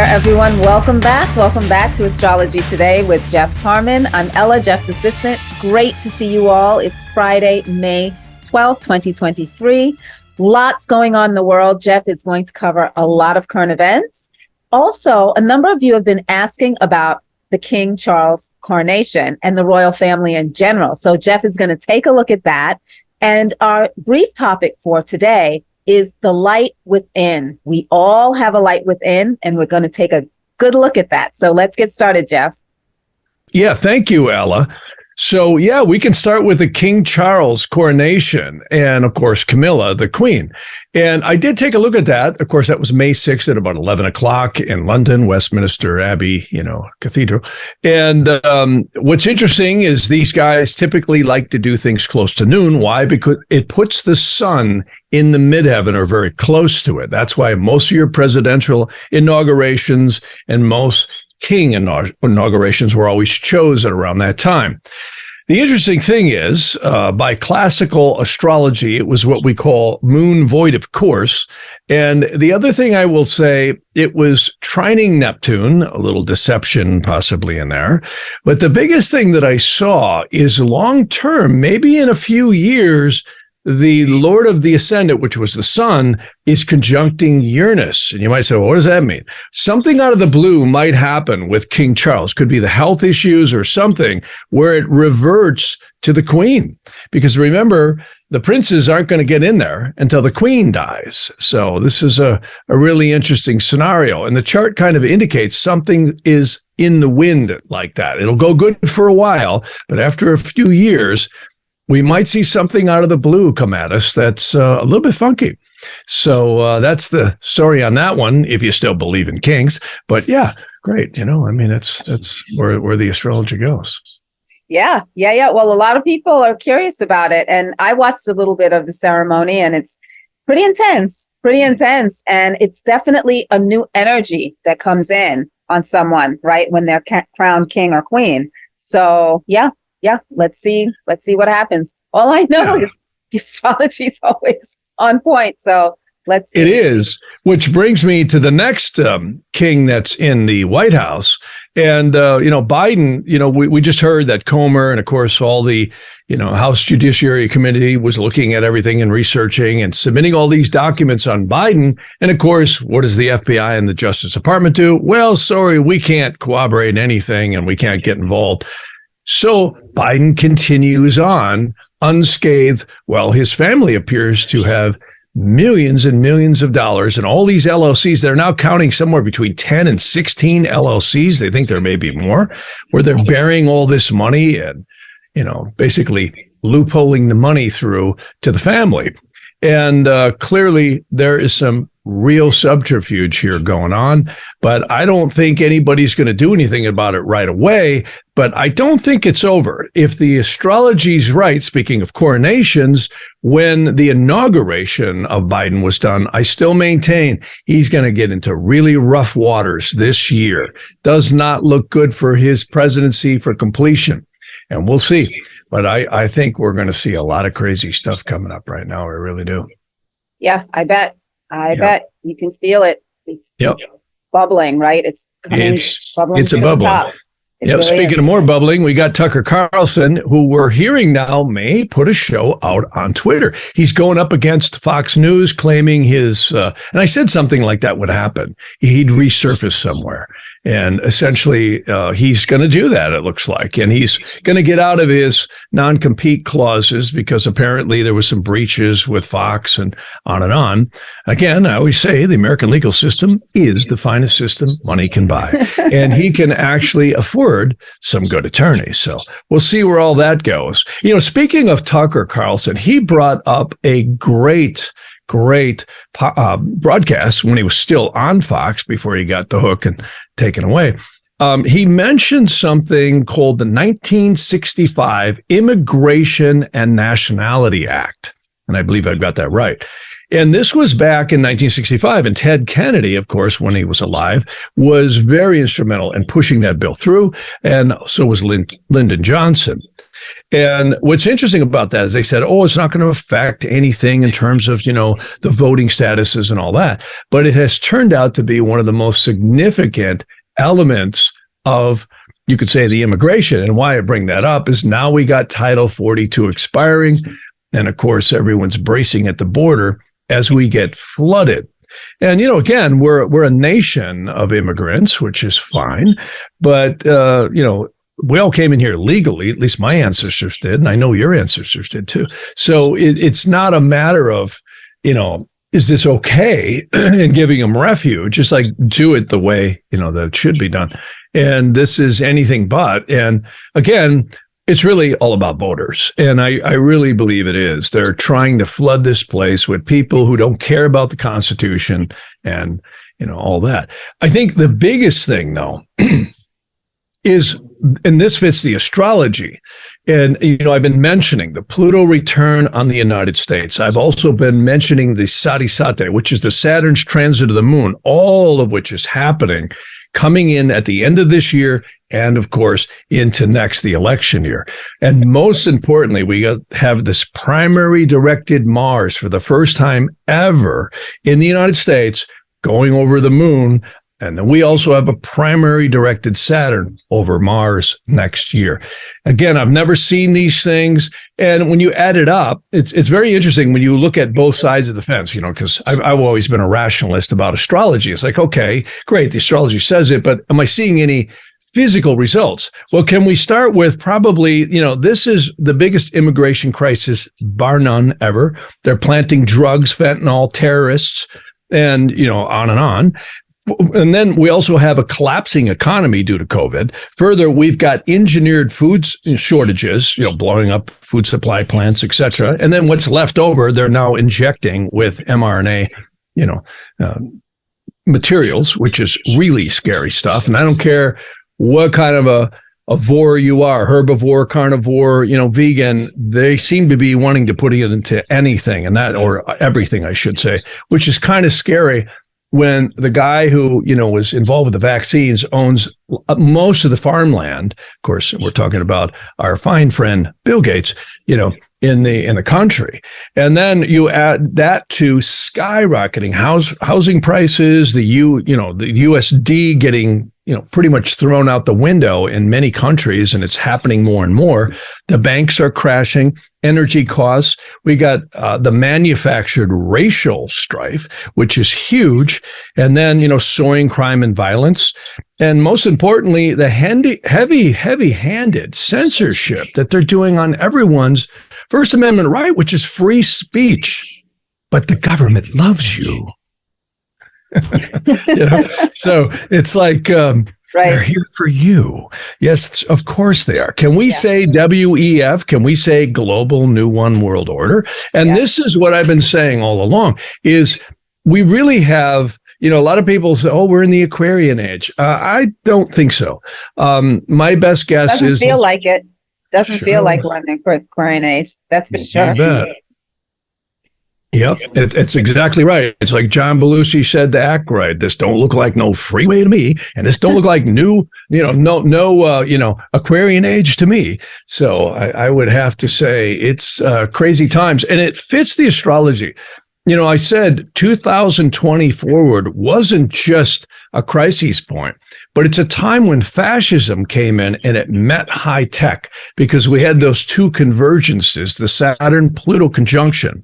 everyone. Welcome back. Welcome back to Astrology Today with Jeff Harman. I'm Ella, Jeff's assistant. Great to see you all. It's Friday, May 12th, 2023. Lots going on in the world. Jeff is going to cover a lot of current events. Also, a number of you have been asking about the King Charles coronation and the royal family in general. So Jeff is going to take a look at that. And our brief topic for today is the light within. We all have a light within, and we're going to take a good look at that. So let's get started, Jeff. Yeah, thank you, Ella. So, we can start with the King Charles coronation and, of course, Camilla, the Queen. And I did take a look at that. Of course, that was May 6th at about 11 o'clock in London, Westminster Abbey, Cathedral. And what's interesting is these guys typically like to do things close to noon. Why? Because it puts the sun in the midheaven or very close to it. That's why most of your presidential inaugurations and most king inaugurations were always chosen around that time. The interesting thing is, by classical astrology, it was what we call moon void, of course. And the other thing I will say, it was trining Neptune, a little deception possibly in there. But the biggest thing that I saw is long term, maybe in a few years, the Lord of the Ascendant, which was the sun, is conjuncting Uranus. And you might say, well, what does that mean? Something out of the blue might happen with King Charles. Could be the health issues or something where it reverts to the Queen. Because remember, the princes aren't going to get in there until the Queen dies. So this is a really interesting scenario. And the chart kind of indicates something is in the wind like that. It'll go good for a while, but after a few years, we might see something out of the blue come at us that's a little bit funky. So that's the story on that one, if you still believe in kings. But yeah, great. That's where the astrology goes. Yeah. Well, a lot of people are curious about it. And I watched a little bit of the ceremony, and it's pretty intense. And it's definitely a new energy that comes in on someone, right, when they're crowned king or queen. So, yeah, let's see what happens. All I know is the astrology is always on point. So let's see. It is, which brings me to the next king that's in the White House. And, Biden, we just heard that Comer and, of course, all the, House Judiciary Committee was looking at everything and researching and submitting all these documents on Biden. And, of course, what does the FBI and the Justice Department do? Well, sorry, we can't corroborate anything and we can't get involved. So Biden continues on unscathed. Well, his family appears to have millions and millions of dollars, and all these LLCs, they're now counting somewhere between 10 and 16 LLCs. They think there may be more, where they're burying all this money and, basically loopholing the money through to the family. And clearly there is some real subterfuge here going on, but I don't think anybody's going to do anything about it right away. But I don't think it's over. If the astrology's right, speaking of coronations, when the inauguration of Biden was done, I still maintain he's going to get into really rough waters this year. Does not look good for his presidency for completion. And we'll see. But I think we're going to see a lot of crazy stuff coming up right now. I really do. Yeah, I bet. I bet you can feel it. It's bubbling, right? It's bubbling. It's a bubble. Really speaking of more bubbling, we got Tucker Carlson, who we're hearing now may put a show out on Twitter. He's going up against Fox News, claiming his, and I said something like that would happen. He'd resurface somewhere. And essentially, he's going to do that, it looks like. And he's going to get out of his non-compete clauses because apparently there was some breaches with Fox and on and on. Again, I always say the American legal system is the finest system money can buy. And he can actually afford some good attorneys. So we'll see where all that goes. Speaking of Tucker Carlson, he brought up a great broadcast when he was still on Fox before he got the hook and taken away. He mentioned something called the 1965 Immigration and Nationality Act. And I believe I've got that right. And this was back in 1965. And Ted Kennedy, of course, when he was alive, was very instrumental in pushing that bill through. And so was Lyndon Johnson. And what's interesting about that is they said, oh, it's not going to affect anything in terms of, the voting statuses and all that. But it has turned out to be one of the most significant elements of, you could say, the immigration. And why I bring that up is now we got Title 42 expiring. And of course, everyone's bracing at the border as we get flooded. And, again, we're a nation of immigrants, which is fine. But, we all came in here legally, at least my ancestors did. And I know your ancestors did too. So it's not a matter of, is this okay? And giving them refuge, just like do it the way, that it should be done. And this is anything but. And again, it's really all about voters. And I really believe it is. They're trying to flood this place with people who don't care about the Constitution and, all that. I think the biggest thing, though, is, and this fits the astrology. And, I've been mentioning the Pluto return on the United States. I've also been mentioning the Sarisate, which is the Saturn's transit of the moon, all of which is happening, coming in at the end of this year and, of course, into next, the election year. And most importantly, we have this primary directed Mars for the first time ever in the United States going over the moon. And then we also have a primary directed Saturn over Mars next year. Again, I've never seen these things. And when you add it up, it's very interesting when you look at both sides of the fence, because I've always been a rationalist about astrology. It's like, okay, great, the astrology says it, but am I seeing any physical results? Well, can we start with probably, this is the biggest immigration crisis, bar none, ever. They're planting drugs, fentanyl, terrorists, and, on and on. And then we also have a collapsing economy due to COVID. Further, we've got engineered foods shortages, blowing up food supply plants, et cetera. And then what's left over, they're now injecting with mRNA, materials, which is really scary stuff. And I don't care what kind of a vor you are, herbivore, carnivore, vegan, they seem to be wanting to put it into anything or everything, I should say, which is kind of scary. When the guy who, was involved with the vaccines owns most of the farmland, of course, we're talking about our fine friend, Bill Gates, in the country. And then you add that to skyrocketing housing prices, the USD getting, pretty much thrown out the window in many countries, and it's happening more and more. The banks are crashing, energy costs. We got the manufactured racial strife, which is huge. And then, soaring crime and violence. And most importantly, the heavy-handed censorship that they're doing on everyone's First Amendment right, which is free speech. But the government loves you. So it's like, right. They're here for you. Yes, of course they are. Can we say WEF? Can we say Global New One World Order? And this is what I've been saying all along, is we really have, a lot of people say, oh, we're in the Aquarian age. I don't think so. My best guess doesn't feel like it. Doesn't feel like we're in the Aquarian age. That's for sure. Yep, it's exactly right. It's like John Belushi said to Aykroyd, this don't look like no freeway to me, and this don't look like no Aquarian age to me. So I would have to say it's crazy times, and it fits the astrology. I said 2020 forward wasn't just a crisis point, but it's a time when fascism came in and it met high tech, because we had those two convergences, the Saturn-Pluto conjunction,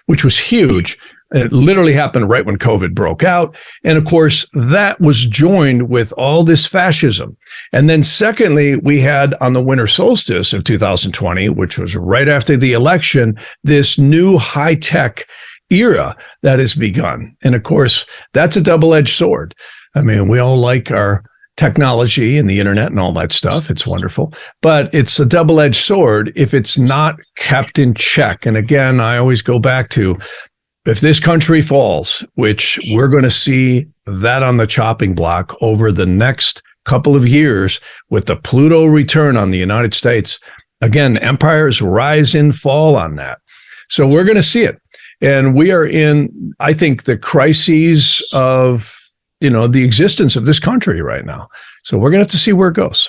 which was huge. It literally happened right when COVID broke out. And of course, that was joined with all this fascism. And then secondly, we had on the winter solstice of 2020, which was right after the election, this new high-tech era that has begun. And of course, that's a double-edged sword. I mean, we all like our technology and the internet and all that stuff. It's wonderful, but it's a double-edged sword if it's not kept in check. And again, I always go back to, if this country falls, which we're going to see that on the chopping block over the next couple of years with the Pluto return on the United States, again, empires rise and fall on that. So we're going to see it. And we are in, I think, the crises of the existence of this country right now. So we're going to have to see where it goes.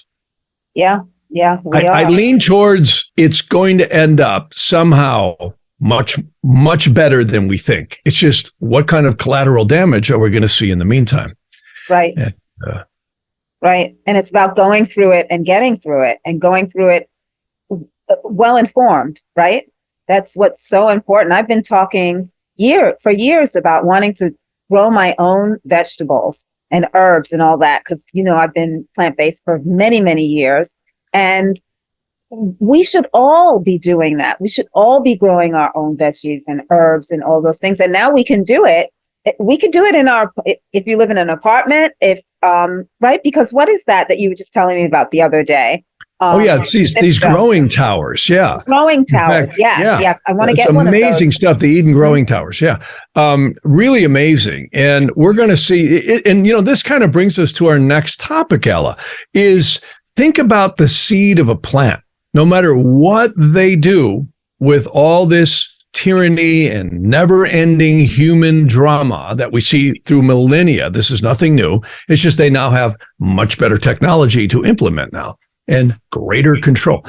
Yeah. Yeah, we I are. lean towards it's going to end up somehow much better than we think. It's just what kind of collateral damage are we going to see in the meantime? Right. And, right. And it's about going through it and getting through it and going through it well informed, right? That's what's so important. I've been talking for years about wanting to grow my own vegetables and herbs and all that, because, I've been plant-based for many, many years. And we should all be doing that. We should all be growing our own veggies and herbs and all those things. And now we can do it. We could do it if you live in an apartment, right? Because what is that you were just telling me about the other day? These growing towers. Yeah. Growing towers. Yes. I want to get one of those. Amazing stuff. The Eden growing towers. Yeah. Really amazing. And we're going to see it. And, this kind of brings us to our next topic, Ella, is think about the seed of a plant. No matter what they do with all this tyranny and never-ending human drama that we see through millennia, this is nothing new. It's just they now have much better technology to implement now and greater control.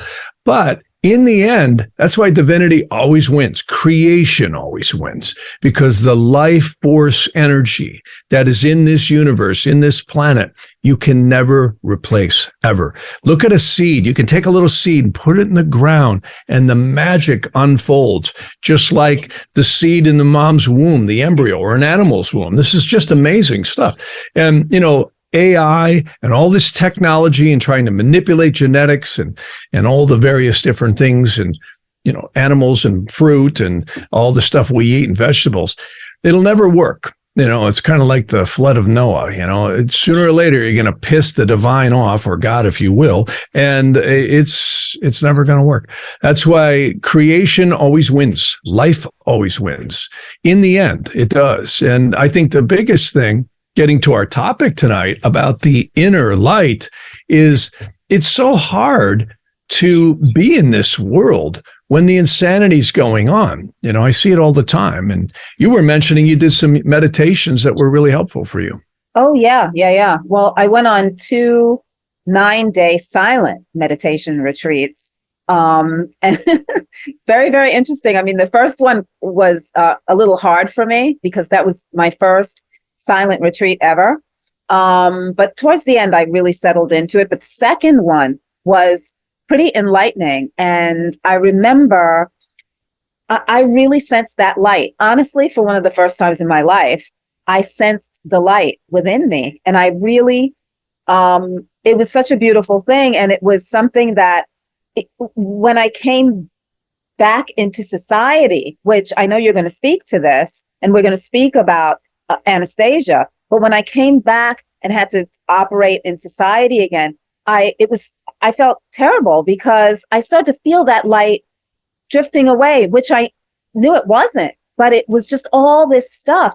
But in the end, that's why divinity always wins. Creation always wins, because the life force energy that is in this universe, in this planet, you can never replace, ever. Look at a seed. You can take a little seed and put it in the ground, and the magic unfolds, just like the seed in the mom's womb, the embryo, or an animal's womb. This is just amazing stuff. And, AI and all this technology and trying to manipulate genetics and all the various different things and, animals and fruit and all the stuff we eat and vegetables, it'll never work. It's kind of like the flood of Noah, sooner or later, you're going to piss the divine off, or God, if you will, and it's never going to work. That's why creation always wins. Life always wins. In the end, it does. And I think the biggest thing, getting to our topic tonight about the inner light, is it's so hard to be in this world when the insanity's going on. I see it all the time. And you were mentioning you did some meditations that were really helpful for you. Oh, yeah. Well, I went on 2 9-day silent meditation retreats. And very, very interesting. I mean, the first one was a little hard for me because that was my first silent retreat ever. But towards the end, I really settled into it. But the second one was pretty enlightening. And I remember I really sensed that light. Honestly, for one of the first times in my life, I sensed the light within me. And I really, it was such a beautiful thing. And it was something that when I came back into society, which I know you're going to speak to this, and we're going to speak about Anastasia. But when I came back and had to operate in society again, I felt terrible because I started to feel that light drifting away, which I knew it wasn't, but it was just all this stuff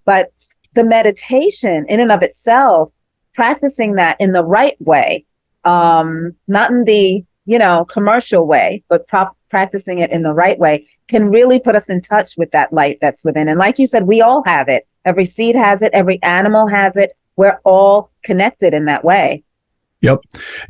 but the meditation in and of itself, practicing that in the right way, not in the, commercial way, but practicing it in the right way can really put us in touch with that light that's within. And like you said, we all have it. Every seed has it. Every animal has it. We're all connected in that way. Yep.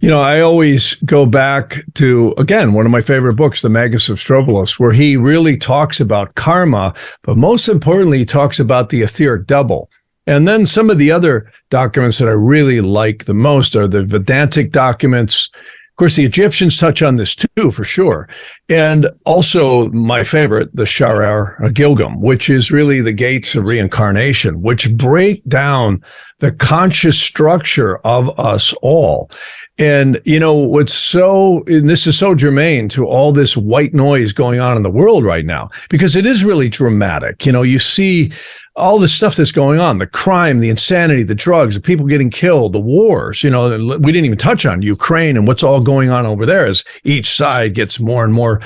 I always go back to, again, one of my favorite books, The Magus of Strovolos, where he really talks about karma, but most importantly, he talks about the etheric double. And then some of the other documents that I really like the most are the Vedantic documents. Of course, the Egyptians touch on this too, for sure. And also my favorite, the Sharar Gilgam, which is really the gates of reincarnation, which break down the conscious structure of us all. And, and this is so germane to all this white noise going on in the world right now, because it is really dramatic. You see all the stuff that's going on, the crime, the insanity, the drugs, the people getting killed, the wars, we didn't even touch on Ukraine and what's all going on over there as each side gets more and more,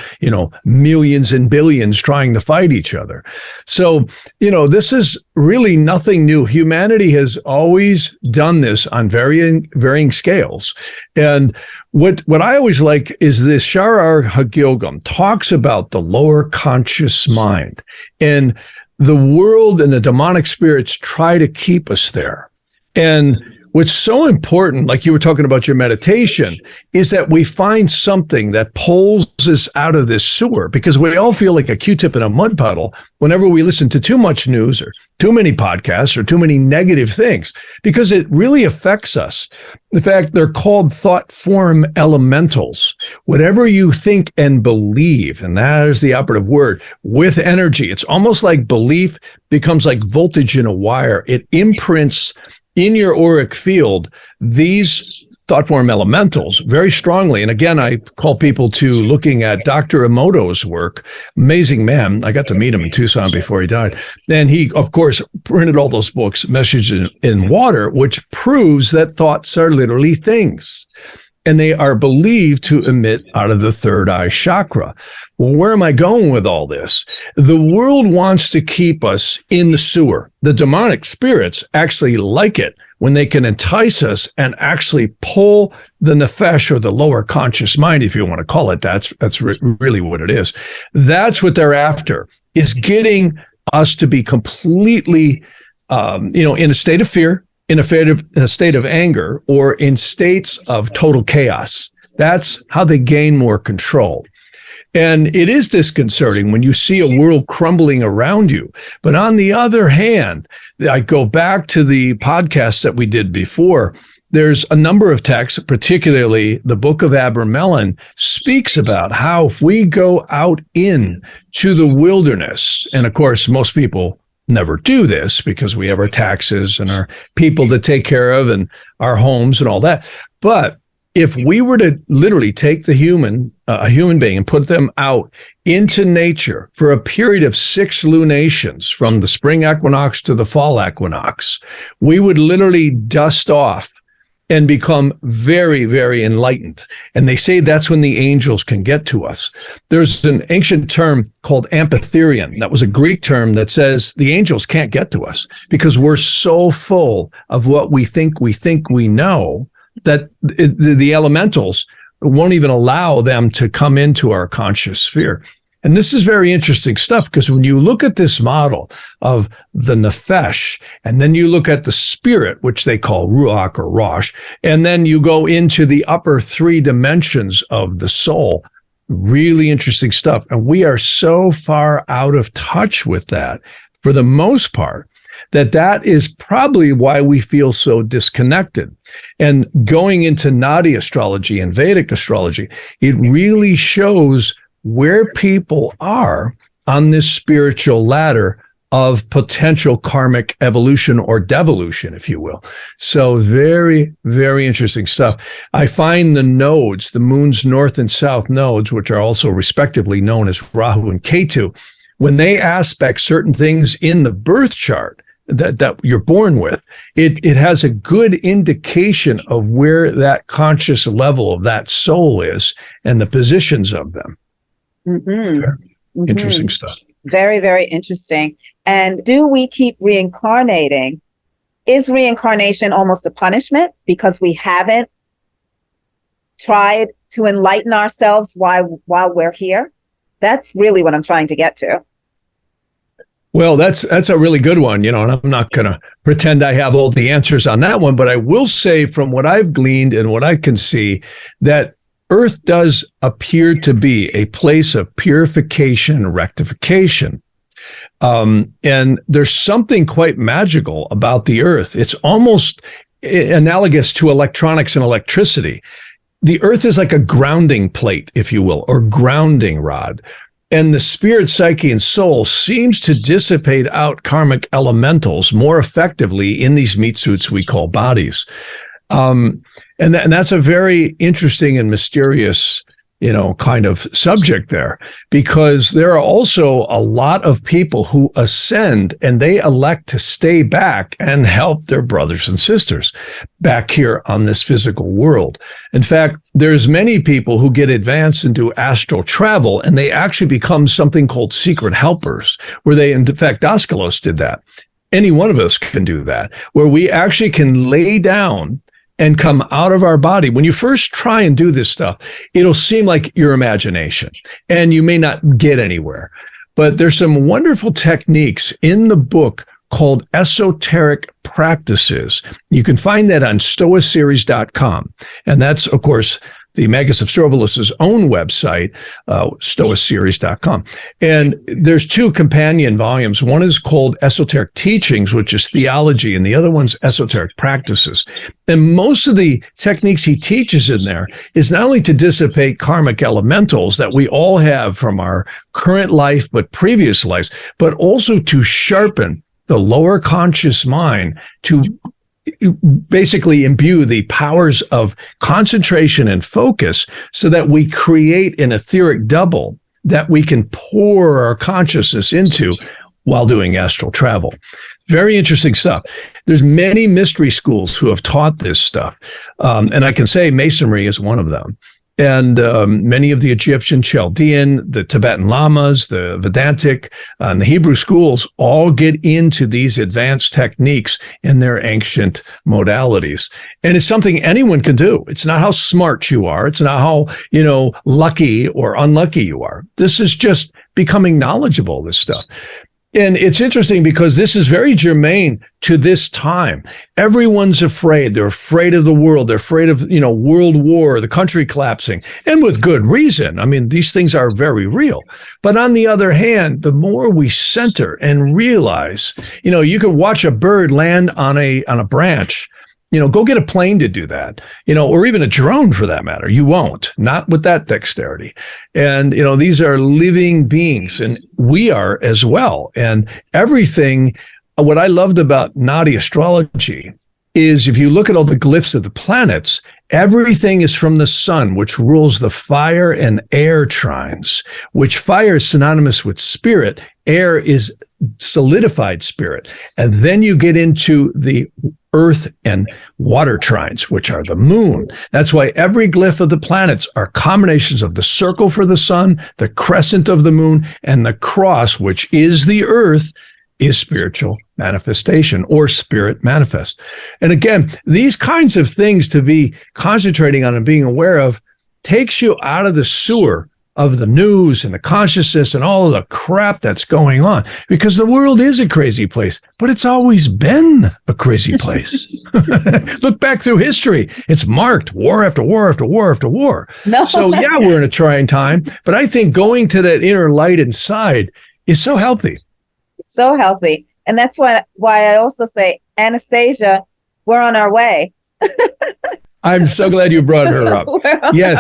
millions and billions trying to fight each other. So, this is really nothing new. Humanity has always done this on varying scales. And what I always like is this Sharar Hagilgam talks about the lower conscious mind, and the world and the demonic spirits try to keep us there. And what's so important, like you were talking about your meditation, is that we find something that pulls us out of this sewer, because we all feel like a Q-tip in a mud puddle whenever we listen to too much news or too many podcasts or too many negative things, because it really affects us. In fact, they're called thought form elementals. Whatever you think and believe, and that is the operative word, with energy, it's almost like belief becomes like voltage in a wire. It imprints in your auric field these thought form elementals very strongly. And again, I call people to looking at Dr. Emoto's work. Amazing man. I got to meet him in Tucson before he died. And he, of course, printed all those books, Messages in Water, which proves that thoughts are literally things. And they are believed to emit out of the third eye chakra. Well, where am I going with all this? The world wants to keep us in the sewer. The demonic spirits actually like it when they can entice us and actually pull the nefesh, or the lower conscious mind, if you want to call it that. That's really what it is. That's what they're after, is getting us to be completely, in a state of fear, in a state of anger, or in states of total chaos. That's how they gain more control. And it is disconcerting when you see a world crumbling around you. But on the other hand, I go back to the podcasts that we did before. There's a number of texts, particularly the Book of Abramelin, speaks about how if we go out in to the wilderness, and of course, most people never do this because we have our taxes and our people to take care of and our homes and all that. But if we were to literally take a human being and put them out into nature for a period of 6 lunations, from the spring equinox to the fall equinox, we would literally dust off and become very, very enlightened. And they say that's when the angels can get to us. There's an ancient term called amphitherean. That was a Greek term that says the angels can't get to us because we're so full of what we think we know that the elementals won't even allow them to come into our conscious sphere. And this is very interesting stuff, because when you look at this model of the nefesh, and then you look at the spirit, which they call ruach or rosh, and then you go into the upper 3 dimensions of the soul, really interesting stuff. And we are so far out of touch with that for the most part, that is probably why we feel so disconnected. And going into Nadi astrology and Vedic astrology, it really shows where people are on this spiritual ladder of potential karmic evolution or devolution, if you will. So very, very interesting stuff. I find the nodes, the moon's north and south nodes, which are also respectively known as Rahu and Ketu, when they aspect certain things in the birth chart that you're born with, it has a good indication of where that conscious level of that soul is and the positions of them. Mm-hmm. Interesting stuff. Very, very interesting. And do we keep reincarnating? Is reincarnation almost a punishment because we haven't tried to enlighten ourselves while we're here? That's really what I'm trying to get to. Well, that's a really good one, and I'm not going to pretend I have all the answers on that one, but I will say from what I've gleaned and what I can see that Earth does appear to be a place of purification and rectification. And there's something quite magical about the Earth. It's almost analogous to electronics and electricity. The Earth is like a grounding plate, if you will, or grounding rod. And the spirit, psyche, and soul seems to dissipate out karmic elementals more effectively in these meat suits we call bodies. And that's a very interesting and mysterious, kind of subject there, because there are also a lot of people who ascend and they elect to stay back and help their brothers and sisters back here on this physical world. In fact, there's many people who get advanced into astral travel and they actually become something called secret helpers, where they, in fact, Dascalos did that. Any one of us can do that, where we actually can lay down and come out of our body. When you first try and do this stuff, it'll seem like your imagination and you may not get anywhere. But there's some wonderful techniques in the book called Esoteric Practices. You can find that on stoaseries.com. And that's, of course, the Magus of Strovolus's own website, stoaseries.com. And there's 2 companion volumes. One is called Esoteric Teachings, which is theology, and the other one's Esoteric Practices. And most of the techniques he teaches in there is not only to dissipate karmic elementals that we all have from our current life, but previous lives, but also to sharpen the lower conscious mind to basically imbue the powers of concentration and focus so that we create an etheric double that we can pour our consciousness into while doing astral travel. Very interesting stuff. There's many mystery schools who have taught this stuff. And I can say Masonry is one of them. And many of the Egyptian, Chaldean, the Tibetan Lamas, the Vedantic, and the Hebrew schools all get into these advanced techniques in their ancient modalities. And it's something anyone can do. It's not how smart you are. It's not how, lucky or unlucky you are. This is just becoming knowledgeable of this stuff. And it's interesting because this is very germane to this time. Everyone's afraid. They're afraid of the world. They're afraid of, world war, the country collapsing, and with good reason. I mean, these things are very real. But on the other hand, the more we center and realize, you can watch a bird land on a branch. Go get a plane to do that, or even a drone for that matter. You won't, not with that dexterity. And, these are living beings, and we are as well. And everything, what I loved about Nadi astrology is if you look at all the glyphs of the planets, everything is from the sun, which rules the fire and air trines, which fire is synonymous with spirit. Air is solidified spirit. And then you get into the earth and water trines, which are the moon. That's why every glyph of the planets are combinations of the circle for the sun, the crescent of the moon, and the cross, which is the earth, is spiritual manifestation or spirit manifest. And again, these kinds of things to be concentrating on and being aware of takes you out of the sewer of the news and the consciousness and all of the crap that's going on, because the world is a crazy place, but it's always been a crazy place. Look back through history. It's marked war after war after war after war. No. So yeah, we're in a trying time, but I think going to that inner light inside is so healthy. So healthy. And that's why I also say, Anastasia, we're on our way. I'm so glad you brought her up. Yes.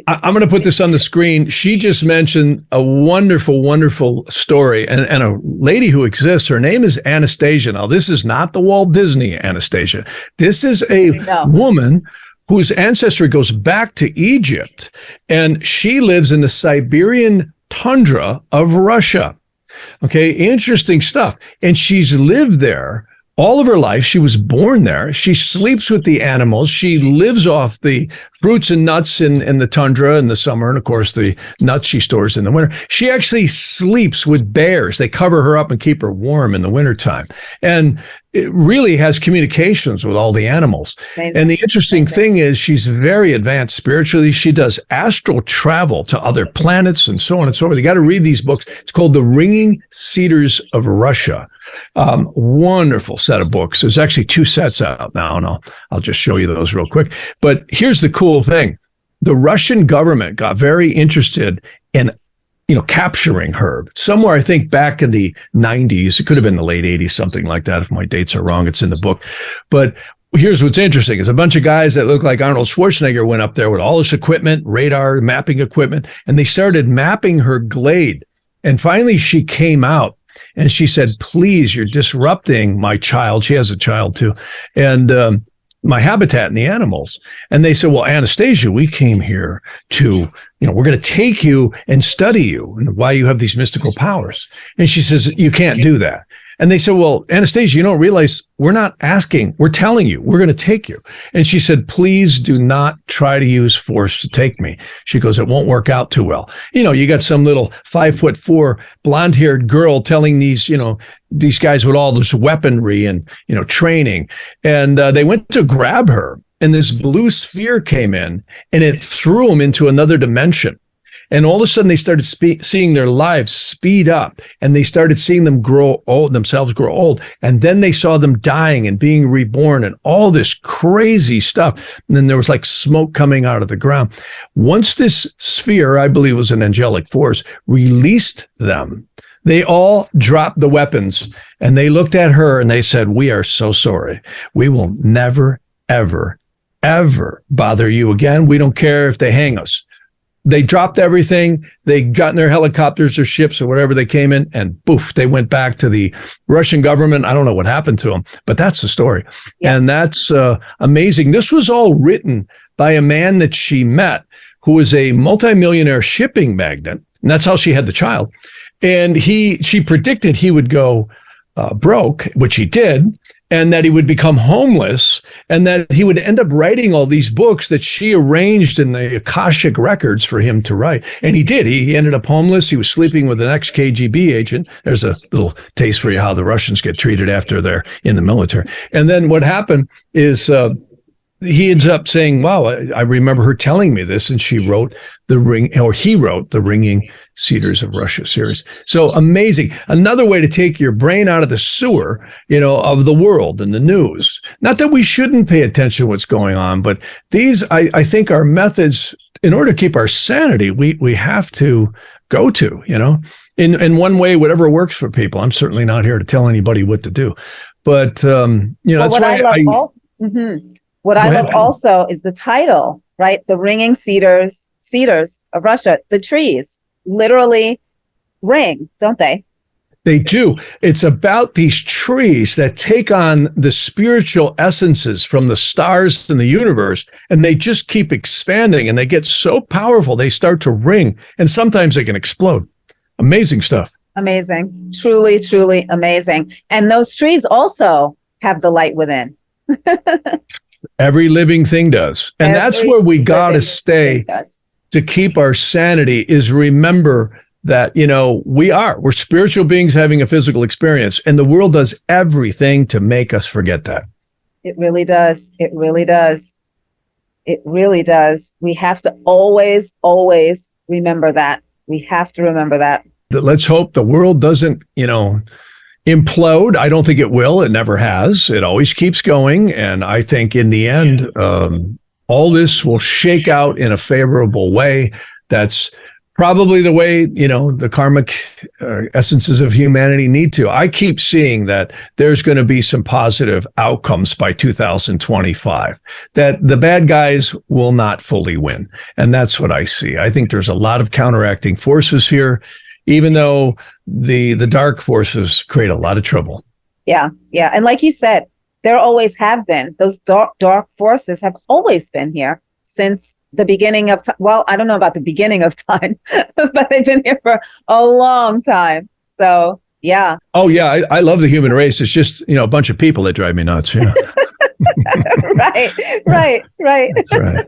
I'm going to put this on the screen. She just mentioned a wonderful, wonderful story and a lady who exists. Her name is Anastasia. Now, this is not the Walt Disney Anastasia. This is a woman whose ancestry goes back to Egypt, and she lives in the Siberian tundra of Russia. Okay, interesting stuff. And she's lived there all of her life. She was born there. She sleeps with the animals. She lives off the fruits and nuts in the tundra in the summer, and of course the nuts she stores in the winter. She actually sleeps with bears. They cover her up and keep her warm in the wintertime. And it really has communications with all the animals. Amazing. And the interesting thing is she's very advanced spiritually. She does astral travel to other planets and so on and so forth. You got to read these books. It's called The Ringing Cedars of Russia. Wonderful set of books. There's actually 2 sets out now, and I'll just show you those real quick. But here's the cool thing. The Russian government got very interested in capturing her somewhere, I think back in the 90s. It could have been the late 80s, something like that. If my dates are wrong, it's in the book. But here's what's interesting is a bunch of guys that look like Arnold Schwarzenegger went up there with all this equipment, radar, mapping equipment, and they started mapping her glade. And finally she came out and she said, please, you're disrupting my child. She has a child too. And, my habitat and the animals. And they said, well, Anastasia, we came here to, we're going to take you and study you and why you have these mystical powers. And she says, you can't do that. And they said, well, Anastasia, you don't realize we're not asking, we're telling you, we're going to take you. And she said, please do not try to use force to take me. She goes, it won't work out too well. You got some little 5'4" blonde-haired girl telling these guys with all this weaponry and, training. And they went to grab her, and this blue sphere came in and it threw them into another dimension. And all of a sudden they started seeing their lives speed up, and they started seeing them themselves grow old. And then they saw them dying and being reborn and all this crazy stuff. And then there was like smoke coming out of the ground. Once this sphere, I believe it was an angelic force, released them, they all dropped the weapons and they looked at her and they said, "We are so sorry. We will never, ever, ever bother you again. We don't care if they hang us." They dropped everything. They got in their helicopters or ships or whatever they came in, and poof, they went back to the Russian government. I don't know what happened to them, but that's the story. Yeah. And that's amazing. This was all written by a man that she met who was a multimillionaire shipping magnate, and that's how she had the child. And she predicted he would go broke, which he did, and that he would become homeless, and that he would end up writing all these books that she arranged in the Akashic records for him to write. And he did. He ended up homeless. He was sleeping with an ex-KGB agent. There's a little taste for you how the Russians get treated after they're in the military. And then what happened is he ends up saying, "Wow, I remember her telling me this," and he wrote the Ringing Cedars of Russia series. So amazing. Another way to take your brain out of the sewer, of the world and the news. Not that we shouldn't pay attention to what's going on, but these, I think, are methods in order to keep our sanity. We have to go to, in one way, whatever works for people. I'm certainly not here to tell anybody what to do, but that's why What I love also is the title, right? The Ringing Cedars of Russia. The trees literally ring, don't they? They do. It's about these trees that take on the spiritual essences from the stars in the universe, and they just keep expanding, and they get so powerful, they start to ring, and sometimes they can explode. Amazing stuff. Amazing. Truly, truly amazing. And those trees also have the light within. Every living thing does. And that's where we got to stay to keep our sanity, is remember that, we're spiritual beings having a physical experience, and the world does everything to make us forget that. It really does. It really does. It really does. We have to always, always remember that. We have to remember that. Let's hope the world doesn't, implode. I don't think it will. It never has. It always keeps going. And I think in the end, all this will shake out in a favorable way. That's probably the way, the karmic essences of humanity need to. I keep seeing that there's going to be some positive outcomes by 2025, that the bad guys will not fully win. And that's what I see. I think there's a lot of counteracting forces here, even though the dark forces create a lot of trouble. Yeah. Yeah. And like you said, there always have been. Those dark forces have always been here since the beginning of time. Well, I don't know about the beginning of time, but they've been here for a long time. So, yeah. Oh, yeah. I love the human race. It's just, a bunch of people that drive me nuts. Yeah. Right. That's right.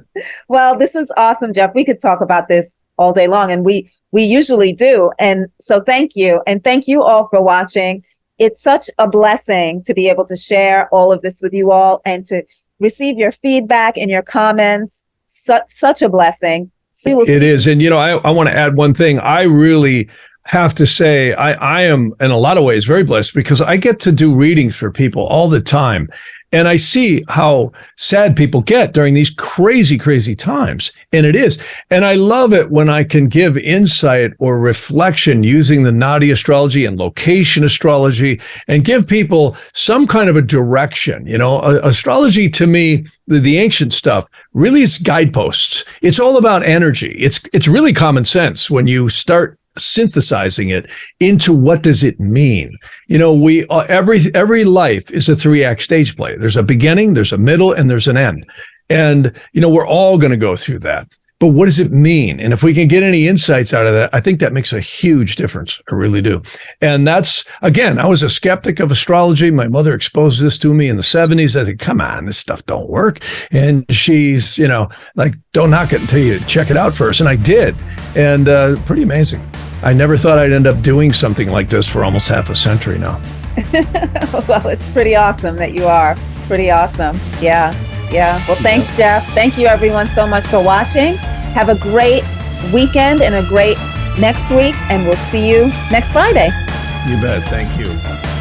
Well, this is awesome, Jeff. We could talk about this all day long, and we usually do. And so thank you. And thank you all for watching. It's such a blessing to be able to share all of this with you all and to receive your feedback and your comments. Such a blessing. It is. And, I want to add one thing. I really have to say, I am in a lot of ways very blessed, because I get to do readings for people all the time. And I see how sad people get during these crazy, crazy times. And it is. And I love it when I can give insight or reflection using the Nadi astrology and location astrology and give people some kind of a direction. Astrology to me, the ancient stuff, really is guideposts. It's all about energy. It's really common sense when you start synthesizing it into what does it mean. Every life is a 3-act stage play. There's a beginning, there's a middle, and there's an end. And we're all going to go through that. But what does it mean? And if we can get any insights out of that, I think that makes a huge difference. I really do. And that's, again, I was a skeptic of astrology. My mother exposed this to me in the 70s. I said, come on, this stuff don't work. And she's, like, don't knock it until you check it out first. And I did. And pretty amazing. I never thought I'd end up doing something like this for almost half a century now. Well, it's pretty awesome that you are. Pretty awesome. Yeah. Well, thanks, Jeff. Thank you, everyone, so much for watching. Have a great weekend and a great next week. And we'll see you next Friday. You bet. Thank you.